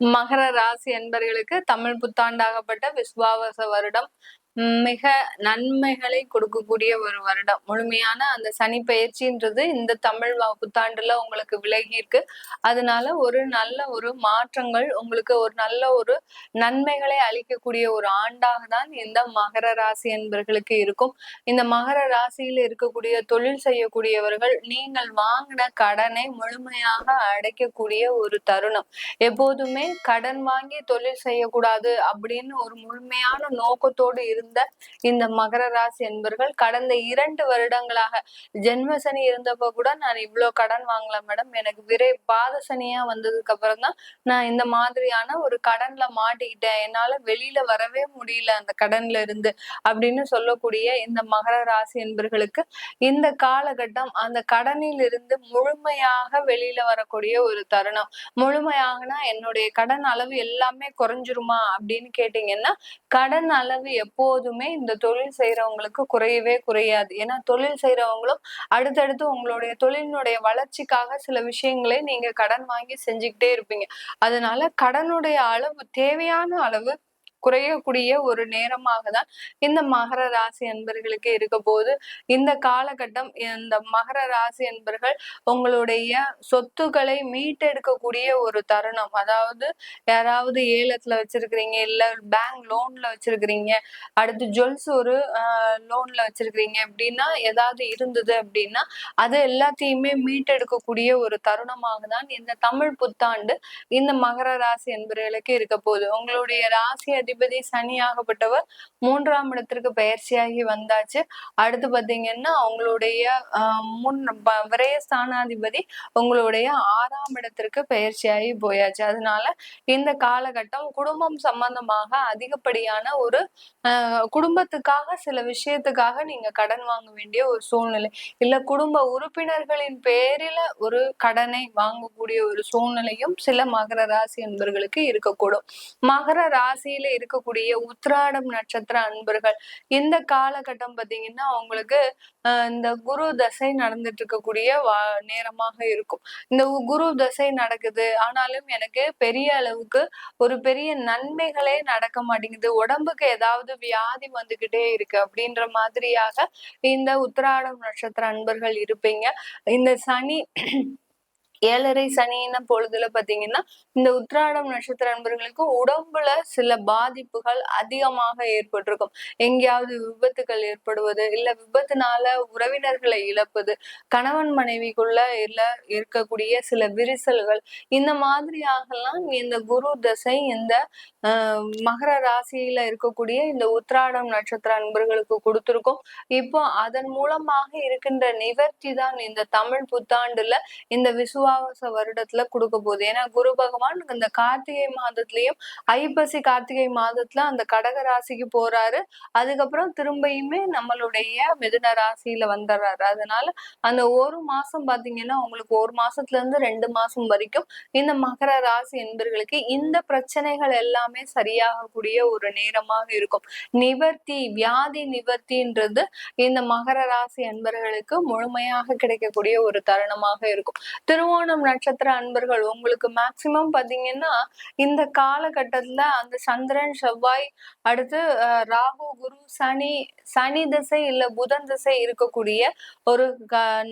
மகர ராசி அன்பர்களுக்கு தமிழ் புத்தாண்டாகப்பட்ட விசுவாவச வருடம் மிக நன்மைகளை கொடுக்கக்கூடிய ஒரு வருடம். முழுமையான அந்த சனி பயிற்சின்றது இந்த தமிழ் புத்தாண்டுல உங்களுக்கு விலகி இருக்கு. அதனால ஒரு நல்ல ஒரு மாற்றங்கள் உங்களுக்கு ஒரு நல்ல ஒரு நன்மைகளை அளிக்கக்கூடிய ஒரு ஆண்டாக தான் இந்த மகர ராசி அன்பர்களுக்கு இருக்கும். இந்த மகர ராசியில் இருக்கக்கூடிய தொழில் செய்யக்கூடியவர்கள் நீங்கள் வாங்கின கடனை முழுமையாக அடைக்கக்கூடிய ஒரு தருணம். எப்போதுமே கடன் வாங்கி தொழில் செய்யக்கூடாது அப்படின்னு ஒரு முழுமையான நோக்கத்தோடு இருந்த இந்த மகர ராசி என்பர்கள் கடந்த 2 வருடங்களாக ஜென்ம சனி இருந்தப்ப கூட நான் இவ்வளவு கடன் வாங்கல மேடம், எனக்கு பாத சனியா வந்ததுக்கு அப்புறம் தான் நான் இந்த மாதிரியான ஒரு கடன்ல மாட்டிக்கிட்டேன், என்னால வெளியில வரவே முடியல அந்த கடன்ல இருந்து அப்படின்னு சொல்லக்கூடிய இந்த மகர ராசி என்பர்களுக்கு இந்த காலகட்டம் அந்த கடனில் இருந்து முழுமையாக வெளியில வரக்கூடிய ஒரு தருணம். முழுமையாகனா என்னுடைய கடன் அளவு எல்லாமே குறைஞ்சிருமா அப்படின்னு கேட்டீங்கன்னா, கடன் அளவு எப்போதுமே இந்த தொழில் செய்யறவங்களுக்கு குறையவே குறையாது. ஏன்னா தொழில் செய்யறவங்களும் அடுத்தடுத்து உங்களுடைய தொழிலினுடைய வளர்ச்சிக்காக சில விஷயங்களை நீங்க கடன் வாங்கி செஞ்சுக்கிட்டே இருப்பீங்க. அதனால கடனுடைய அளவு தேவையான அளவு குறையக்கூடிய ஒரு நேரமாக தான் இந்த மகர ராசி அன்பர்களுக்கு இருக்க போது. இந்த காலகட்டம் இந்த மகர ராசி அன்பர்கள் உங்களுடைய சொத்துக்களை மீட்டெடுக்கக்கூடிய ஒரு தருணம். அதாவது யாராவது ஏலத்துல வச்சிருக்கிறீங்க, இல்ல பேங்க் லோன்ல வச்சிருக்கிறீங்க, அடுத்து ஜுவல்ஸ் ஒரு லோன்ல வச்சிருக்கிறீங்க அப்படின்னா, ஏதாவது இருந்தது அப்படின்னா அது எல்லாத்தையுமே மீட்டெடுக்கக்கூடிய ஒரு தருணமாக தான் இந்த தமிழ் புத்தாண்டு இந்த மகர ராசி என்பவர்களுக்கு இருக்க போகுது. உங்களுடைய ராசி அதிபதி சனியாகப்பட்டவர் 3ஆம் இடத்திற்கு பயிற்சியாகி வந்தாச்சு. அடுத்து பாத்தீங்கன்னா உங்களுடைய விரய ஸ்தானாதிபதி உங்களுடைய 6ஆம் இடத்திற்கு பயிற்சியாகி போயாச்சு. அதனால இந்த காலகட்டம் குடும்பம் சம்பந்தமாக அதிகப்படியான ஒரு குடும்பத்துக்காக சில விஷயத்துக்காக நீங்க கடன் வாங்க வேண்டிய ஒரு சூழ்நிலை, இல்ல குடும்ப உறுப்பினர்களின் பேரில ஒரு கடனை வாங்கக்கூடிய ஒரு சூழ்நிலையும் சில மகர ராசி அன்பர்களுக்கு இருக்கக்கூடும். மகர ராசியில இருக்கக்கூடிய உத்திராடம் நட்சத்திர அன்பர்கள் இந்த காலகட்டம் பாத்தீங்கன்னா உங்களுக்கு இந்த குரு தசை நடந்துட்டு இருக்கக்கூடிய நேரமாக இருக்கும். இந்த குரு தசை நடக்குது, ஆனாலும் எனக்கு பெரிய அளவுக்கு ஒரு பெரிய நன்மைகளே நடக்க மாட்டேங்குது, உடம்புக்கு ஏதாவது வியாதி வந்துகிட்டே இருக்கு அப்படின்ற மாதிரியாக இந்த உத்திராடம் நட்சத்திர அன்பர்கள் இருப்பீங்க. இந்த சனி 7.5 சனின பொழுதுல பாத்தீங்கன்னா இந்த உத்திராடம் நட்சத்திர அன்பர்களுக்கு உடம்புல சில பாதிப்புகள் அதிகமாக ஏற்பட்டிருக்கும். எங்கேயாவது விபத்துகள் ஏற்படுவது, இல்ல விபத்துனால உறவினர்களை இழப்பது, கணவன் மனைவிக்குள்ள இருக்கக்கூடிய சில விரிசல்கள், இந்த மாதிரியாகலாம் இந்த குரு தசை இந்த மகர ராசியில இருக்கக்கூடிய இந்த உத்திராடம் நட்சத்திர அன்பர்களுக்கு கொடுத்திருக்கும். இப்போ அதன் மூலமாக இருக்கின்ற நிவர்த்தி தான் இந்த தமிழ் புத்தாண்டுல இந்த விசுவாச வருடத்துல கொடுக்க போகுது. ஏன்னா குரு பகவான் இந்த கார்த்திகை மாதத்திலயும் ஐப்பசி கார்த்திகை மாதத்துல அந்த கடக ராசிக்கு போறாரு. அதுக்கப்புறம் திரும்பியுமே நம்மளுடைய மிதுன ராசியில வந்துடுறாரு. அதனால அந்த ஒரு மாசம் பாத்தீங்கன்னா உங்களுக்கு 1 மாசத்துல இருந்து 2 மாசம் வரைக்கும் இந்த மகர ராசி என்பர்களுக்கு இந்த பிரச்சனைகள் எல்லாமே சரியாகக்கூடிய ஒரு நேரமாக இருக்கும். நிவர்த்தி, வியாதி நிவர்த்தின்றது இந்த மகர ராசி அன்பர்களுக்கு முழுமையாக கிடைக்கக்கூடிய ஒரு தருணமாக இருக்கும். திருவோணம் நட்சத்திர அன்பர்கள் உங்களுக்கு மேக்சிமம் பாத்தீங்கன்னா இந்த காலகட்டத்துல அந்த சந்திரன் செவ்வாய் அடுத்து ராகு குரு சனி திசை இல்ல புதன் திசை இருக்கக்கூடிய ஒரு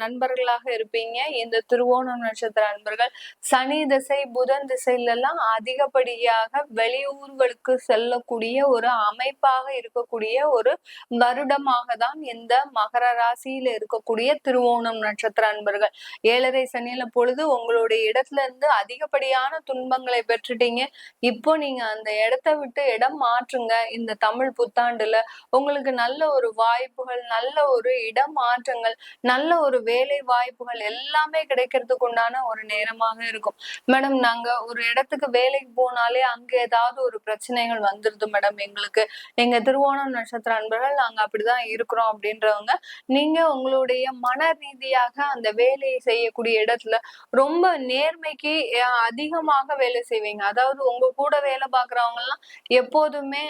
நண்பர்களாக இருப்பீங்க இந்த திருவோணம் நட்சத்திர அன்பர்கள். சனி திசை புதன் திசையில எல்லாம் அதிகப்படியாக வெளியூர்களுக்கு செல்லக்கூடிய ஒரு அமைப்பாக இருக்கக்கூடிய ஒரு வருடமாக தான் இந்த மகர ராசியில இருக்கக்கூடிய திருவோணம் நட்சத்திர அன்பர்கள். 7.5 சனியில பொழுது உங்களுடைய இடத்துல இருந்து அதிகப்படியான துன்பங்களை பெற்றுட்டீங்க. இப்போ நீங்க அந்த இடத்தை விட்டு இடம் மாற்றுங்க. இந்த தமிழ் புத்தாண்டுல உங்களுக்கு நல்ல ஒரு வாய்ப்புகள், நல்ல ஒரு இடம் மாற்றங்கள், நல்ல ஒரு வேலை வாய்ப்புகள் எல்லாமே கிடைக்கிறதுக்கு உண்டான ஒரு நேரமாக இருக்கும். மேடம் நாங்க ஒரு இடத்துக்கு வேலைக்கு போனாலே அங்க ஏதாவது ஒரு பிரச்சனைகள் வந்துருது மேடம், எங்களுக்கு எங்க திருவோணம் நட்சத்திர அன்பர்கள் நாங்க அப்படிதான் இருக்கிறோம் அப்படின்றவங்க, நீங்க உங்களுடைய மன ரீதியாக அந்த வேலையை செய்யக்கூடிய இடத்துல ரொம்ப நேர்மைக்கு அதிகமாக வேலை செய்வீங்க. அதாவது உங்க கூட வேலை பார்க்குறவங்க எல்லாம் எப்போதுமே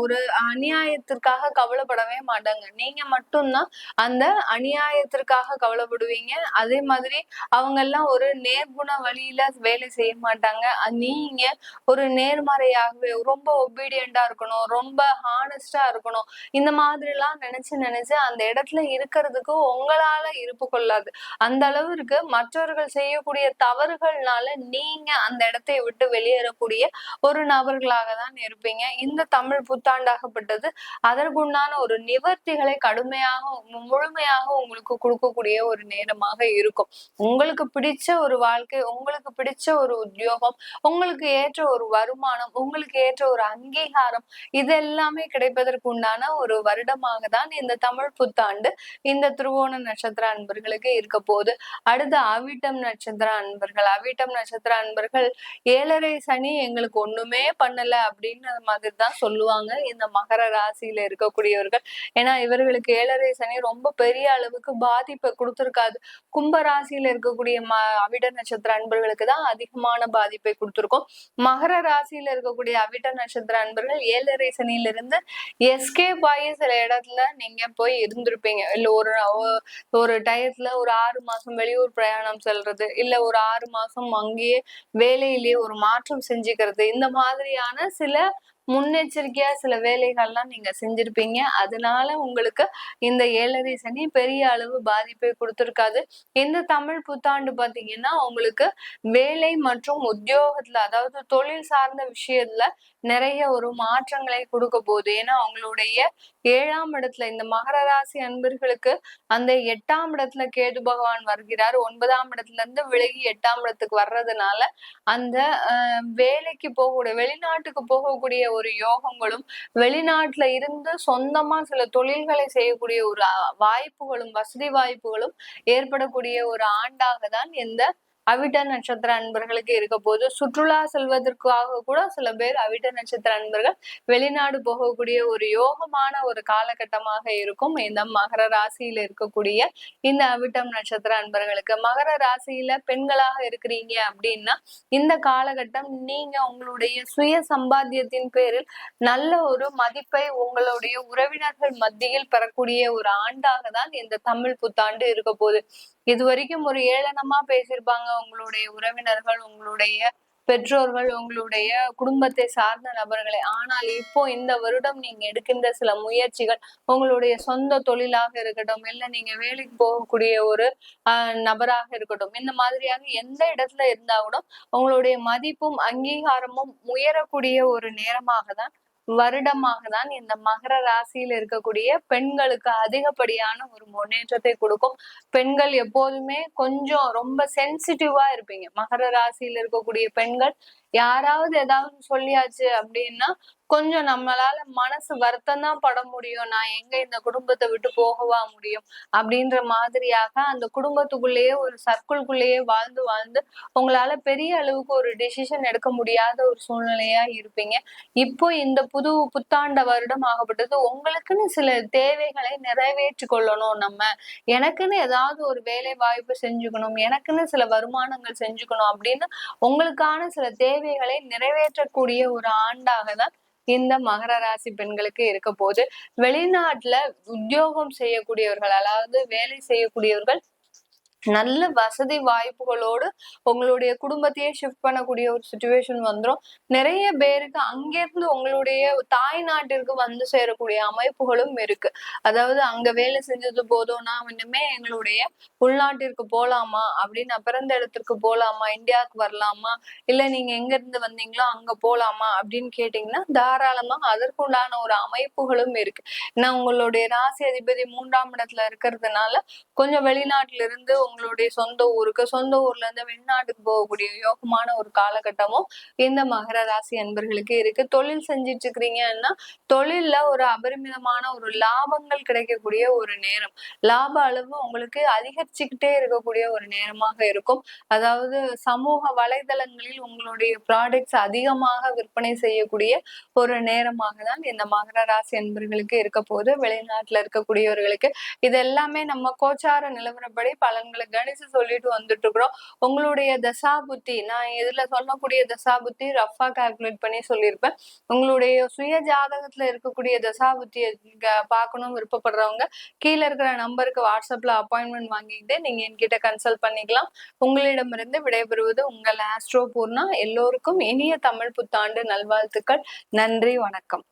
ஒரு அநியாயத்திற்காக கவலைப்படவே மாட்டாங்க. நீங்க மட்டும்தான் அந்த அநியாயத்திற்காக கவலைப்படுவீங்க. அதே மாதிரி அவங்க எல்லாம் ஒரு நேர்குண வழியில வேலை செய்ய மாட்டாங்க. நீங்க ஒரு நேர்மறையாகவே ரொம்ப ஒபீடியண்டா இருக்கணும், ரொம்ப ஹானஸ்டா இருக்கணும். இந்த மாதிரி எல்லாம் நினைச்சு அந்த இடத்துல இருக்கிறதுக்கு உங்களால இருப்பு கொள்ளாது. அந்த அளவிற்கு மற்றவர்கள் செய்யக்கூடிய தவறுகள்னால நீங்க அந்த இடத்தை விட்டு வெளியேறக்கூடிய ஒரு நபர்களாக தான் இருப்பீங்க. இந்த தமிழ் புத்தாண்டாகப்பட்டது அதற்குண்டான ஒரு நிவர்த்திகளை கடுமையாக முழுமையாக உங்களுக்கு கொடுக்கக்கூடிய ஒரு நேரமாக இருக்கும். உங்களுக்கு பிடிச்ச ஒரு வாழ்க்கை, உங்களுக்கு பிடிச்ச ஒரு உத்தியோகம், உங்களுக்கு ஏற்ற ஒரு வருமானம், உங்களுக்கு ஏற்ற ஒரு அங்கீகாரம், இது எல்லாமே கிடைப்பதற்கு உண்டான ஒரு வருடமாக தான் இந்த தமிழ் புத்தாண்டு இந்த திருவோண நட்சத்திர அன்பர்களுக்கு இருக்க போகுது. அடுத்து அவிட்டம் நட்சத்திர அன்பர்கள் 7.5 சனி எங்களுக்கு ஒண்ணுமே பண்ணல அப்படின்ற மாதிரி தான் சொல்லுவாங்க இந்த மகர ராசியில இருக்கக்கூடியவர்கள். ஏன்னா இவர்களுக்கு 7.5 சனி ரொம்ப பெரிய அளவுக்கு பாதிப்பை கொடுத்திருக்காது. கும்ப ராசியில இருக்கக்கூடிய அவிட்ட நட்சத்திர அன்பர்களுக்கு தான் அதிகமான பாதிப்பை கொடுத்திருக்கும். மகர ராசியில இருக்கக்கூடிய அவிட்ட நட்சத்திர அன்பர்கள் 7.5 சனியிலிருந்து எஸ்கேப் ஆகி சில இடத்துல நீங்க போய் இருந்திருப்பீங்க. இல்ல ஒரு டயத்துல ஒரு 6 மாசம் வெளியூர் பிரயாணம் செல்றது, இல்ல ஒரு 6 மாசம் அங்கேயே வேலையிலேயே ஒரு மாற்றம் செஞ்சுக்கிறது, இந்த மாதிரியான சில முன்னெச்சரிக்கையா சில வேலைகள்லாம் நீங்க செஞ்சிருப்பீங்க. அதனால உங்களுக்கு இந்த 7.5 சனி பெரிய அளவு பாதிப்பை கொடுத்திருக்காது. இந்த தமிழ் புத்தாண்டு பாத்தீங்கன்னா உங்களுக்கு வேலை மற்றும் உத்தியோகத்துல, அதாவது தொழில் சார்ந்த விஷயத்துல நிறைய ஒரு மாற்றங்களை கொடுக்க போகுது. ஏன்னா அவங்களுடைய 7ஆம் இடத்துல இந்த மகர ராசி அன்பர்களுக்கு அந்த 8ஆம் இடத்துல கேது பகவான் வருகிறார். 9ஆம் இடத்துல இருந்து விலகி 8ஆம் இடத்துக்கு வர்றதுனால அந்த வேலைக்கு போகக்கூடிய, வெளிநாட்டுக்கு போகக்கூடிய ஒரு யோகங்களும், வெளிநாட்டுல இருந்து சொந்தமா சில தொழில்களை செய்யக்கூடிய ஒரு வாய்ப்புகளும், வசதி வாய்ப்புகளும் ஏற்படக்கூடிய ஒரு ஆண்டாக தான் இந்த அவிட்ட நட்சத்திர அன்பர்களுக்கு இருக்க போது. சுற்றுலா செல்வதற்காக கூட சில பேர் அவிட்ட நட்சத்திர அன்பர்கள் வெளிநாடு போகக்கூடிய ஒரு யோகமான ஒரு காலகட்டமாக இருக்கும் இந்த மகர ராசியில இருக்கக்கூடிய இந்த அவிட்டம் நட்சத்திர அன்பர்களுக்கு. மகர ராசியில பெண்களாக இருக்கிறீங்க அப்படின்னா இந்த காலகட்டம் நீங்க உங்களுடைய சுய சம்பாத்தியத்தின் பேரில் நல்ல ஒரு மதிப்பை உங்களுடைய உறவினர்கள் மத்தியில் பெறக்கூடிய ஒரு ஆண்டாக தான் இந்த தமிழ் புத்தாண்டு இருக்க போகுது. இது வரைக்கும் ஒரு ஏளனமா பேசியிருப்பாங்க உங்களுடைய உறவினர்கள், உங்களுடைய பெற்றோர்கள், உங்களுடைய குடும்பத்தை சார்ந்த நபர்களை. ஆனால் இப்போ இந்த வருடம் நீங்க எடுக்கின்ற சில முயற்சிகள், உங்களுடைய சொந்த தொழிலாக இருக்கட்டும், இல்ல நீங்க வேலைக்கு போகக்கூடிய ஒரு நபராக இருக்கட்டும், இந்த மாதிரியாக எந்த இடத்துல இருந்தா கூட உங்களுடைய மதிப்பும் அங்கீகாரமும் உயரக்கூடிய ஒரு நேரமாக தான், வருடமாக தான் இந்த மகர ராசியில் இருக்கக்கூடிய பெண்களுக்கு அதிகப்படியான ஒரு முன்னேற்றத்தை கொடுக்கும். பெண்கள் எப்போதுமே கொஞ்சம் ரொம்ப சென்சிட்டிவா இருப்பீங்க. மகர ராசியில் இருக்கக்கூடிய பெண்கள் யாராவது ஏதாவது சொல்லியாச்சு அப்படின்னா கொஞ்சம் நம்மளால மனசு வருத்தம் தான் பட முடியும். நான் எங்க இந்த குடும்பத்தை விட்டு போகவா முடியும் அப்படின்ற மாதிரியாக அந்த குடும்பத்துக்குள்ளேயே ஒரு சர்க்கிள்குள்ளேயே வாழ்ந்து உங்களால பெரிய அளவுக்கு ஒரு டிசிஷன் எடுக்க முடியாத ஒரு சூழ்நிலையா இருப்பீங்க. இப்போ இந்த புத்தாண்ட வருடம் ஆகப்பட்டது உங்களுக்குன்னு சில தேவைகளை நிறைவேற்றி கொள்ளணும். எனக்குன்னு ஏதாவது ஒரு வேலை வாய்ப்பு செஞ்சுக்கணும், எனக்குன்னு சில வருமானங்கள் செஞ்சுக்கணும் அப்படின்னு உங்களுக்கான சில தேவைகளை நிறைவேற்றக்கூடிய ஒரு ஆண்டாக தான் இந்த மகர ராசி பெண்களுக்கு இருக்க போது. வெளிநாட்டுல உத்தியோகம் செய்யக்கூடியவர்கள், அதாவது வேலை செய்யக்கூடியவர்கள் நல்ல வசதி வாய்ப்புகளோடு உங்களுடைய குடும்பத்தையே ஷிஃப்ட் பண்ணக்கூடிய ஒரு சுச்சுவேஷன் வந்துடும். நிறைய பேருக்கு அங்கிருந்து உங்களுடைய தாய் நாட்டிற்கு வந்து சேரக்கூடிய அமைப்புகளும் இருக்கு. அதாவது அங்க வேலை செஞ்சது போதும், நான் இன்னுமே எங்களுடைய உள்நாட்டிற்கு போலாமா அப்படின்னு, பிறந்த இடத்திற்கு போலாமா, இந்தியாவுக்கு வரலாமா, இல்ல நீங்க எங்க இருந்து வந்தீங்களோ அங்க போலாமா அப்படின்னு கேட்டீங்கன்னா தாராளமா அதற்குண்டான ஒரு அமைப்புகளும் இருக்கு. ஏன்னா உங்களுடைய ராசி அதிபதி 3ஆம் இடத்துல இருக்கிறதுனால கொஞ்சம் வெளிநாட்டுல இருந்து உங்களுடைய சொந்த ஊர்ல இருந்து வெளிநாட்டுக்கு போகக்கூடிய யோகமான ஒரு காலகட்டமும் இந்த மகர ராசி அன்பர்களுக்கு இருக்கு. தொழில் செஞ்சிட்டு இருக்கிறீங்கன்னா தொழில்ல ஒரு அபரிமிதமான ஒரு லாபங்கள் கிடைக்கக்கூடிய ஒரு நேரம், லாப அளவு உங்களுக்கு அதிகரிச்சுக்கிட்டே இருக்கக்கூடிய ஒரு நேரமாக இருக்கும். அதாவது சமூக வலைதளங்களில் உங்களுடைய ப்ராடக்ட்ஸ் அதிகமாக விற்பனை செய்யக்கூடிய ஒரு நேரமாக தான் இந்த மகர ராசி அன்பர்களுக்கு இருக்க போது. வெளிநாட்டுல இருக்கக்கூடியவர்களுக்கு இது எல்லாமே நம்ம கோச்சார நிலவரப்படி பலன்கள் விஷயங்களை கணிச்சு சொல்லிட்டு வந்துட்டு இருக்கிறோம். உங்களுடைய தசா புத்தி, நான் இதுல சொல்லக்கூடிய தசா புத்தி ரஃபா கால்குலேட் பண்ணி சொல்லியிருப்பேன். உங்களுடைய சுய ஜாதகத்துல இருக்கக்கூடிய தசா புத்தியை பார்க்கணும் விருப்பப்படுறவங்க கீழே இருக்கிற நம்பருக்கு வாட்ஸ்அப்ல அப்பாயின்மெண்ட் வாங்கிட்டு நீங்க என்கிட்ட கன்சல்ட் பண்ணிக்கலாம். உங்களிடமிருந்து விடைபெறுவது உங்கள் ஆஸ்ட்ரோ பூர்ணா. எல்லோருக்கும் இனிய தமிழ் புத்தாண்டு நல்வாழ்த்துக்கள். நன்றி, வணக்கம்.